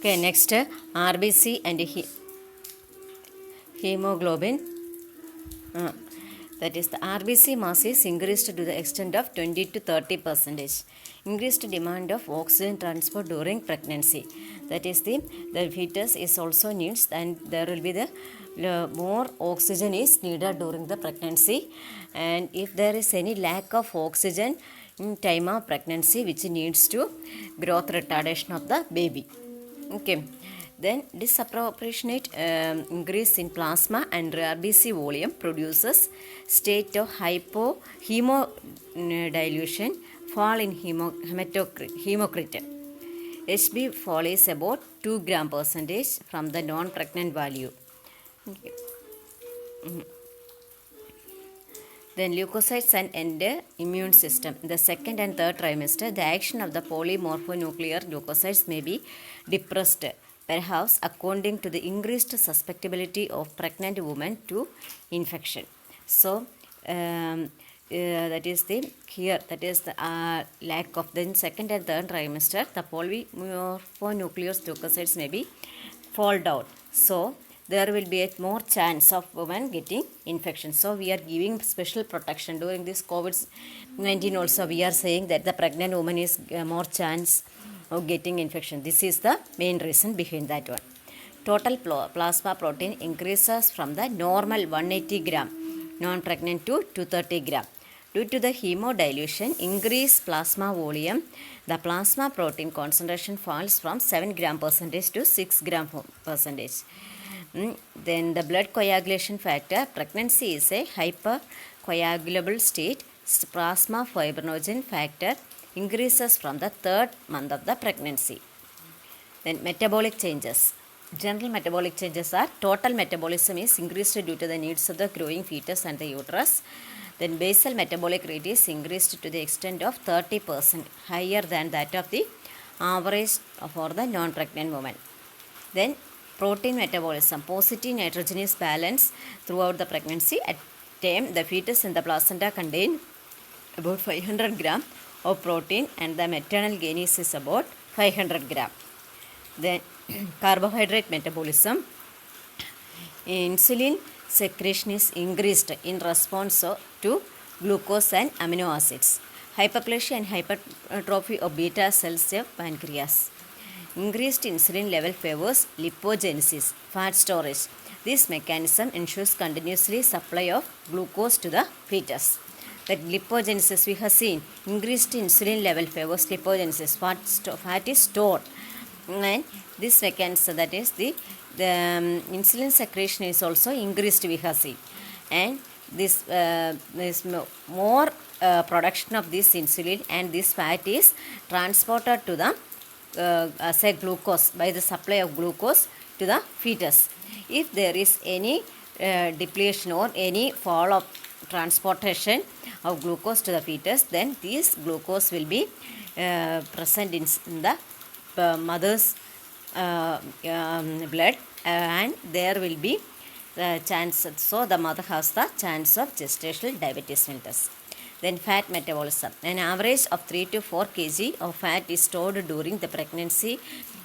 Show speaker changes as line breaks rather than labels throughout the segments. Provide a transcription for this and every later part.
Okay, next RBC and hemoglobin. That is, the RBC mass is increased to the extent of 20 to 30%. Increased demand of oxygen transport during pregnancy. That is, the fetus is also needs, and there will be the more oxygen is needed during the pregnancy. And if there is any lack of oxygen in time of pregnancy, which needs to growth retardation of the baby. Okay, then disproportionate increase in plasma and RBC volume produces state of hemodilution, fall in hematocrit. HB fall is about 2 gram percentage from the non-pregnant value. Okay. Then leukocytes and immune system. In the second and third trimester, the action of the polymorphonuclear leukocytes may be depressed, perhaps according to the increased susceptibility of pregnant women to infection. So, that is the lack of the second and third trimester, the polymorphonuclear leukocytes may be fall down. So, there will be a more chance of women getting infection. So we are giving special protection during this COVID-19 also. We are saying that the pregnant woman is more chance of getting infection. This is the main reason behind that one. Total plasma protein increases from the normal 180 gram non-pregnant to 230 gram. Due to the hemodilution, increased plasma volume, the plasma protein concentration falls from 7 gram percentage to 6 gram percentage. Then the blood coagulation factor, pregnancy is a hypercoagulable state. Plasma fibrinogen factor increases from the third month of the pregnancy. Then metabolic changes. General metabolic changes are total metabolism is increased due to the needs of the growing fetus and the uterus. Then basal metabolic rate is increased to the extent of 30%, higher than that of the average for the non-pregnant woman. Then protein metabolism, positive nitrogenous balance throughout the pregnancy. At time, the fetus in the placenta contain about 500 gram of protein, and the maternal gain is about 500 gram. Then carbohydrate metabolism, insulin secretion is increased in response to glucose and amino acids. Hyperplasia and hypertrophy of beta cells of pancreas. Increased insulin level favors lipogenesis, fat storage. This mechanism ensures continuously supply of glucose to the fetus. That lipogenesis we have seen, increased insulin level favors lipogenesis, fat is stored. And this mechanism, that is the insulin secretion is also increased we have seen. And this more production of this insulin and this fat is transported to the say glucose by the supply of glucose to the fetus. If there is any depletion or any fall of transportation of glucose to the fetus, then this glucose will be present in the mother's blood, and there will be chance, so the mother has the chance of gestational diabetes mellitus. Then fat metabolism. An average of 3 to 4 kg of fat is stored during the pregnancy,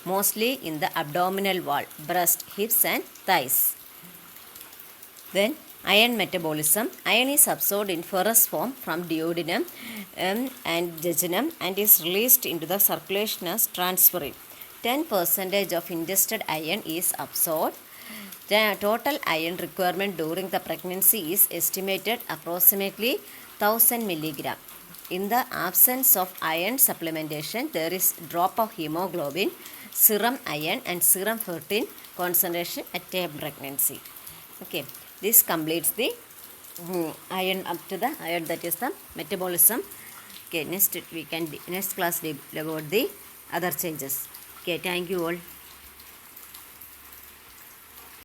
mostly in the abdominal wall, breast, hips and thighs. Then iron metabolism. Iron is absorbed in ferrous form from duodenum and jejunum and is released into the circulation as transferrin. 10% of ingested iron is absorbed. The total iron requirement during the pregnancy is estimated approximately 1000 milligram. In the absence of iron supplementation, there is drop of hemoglobin, serum iron and serum ferritin concentration at a pregnancy. Okay, this completes the iron up to the iron, that is the metabolism. Okay, next class about the other changes. Okay, thank you all.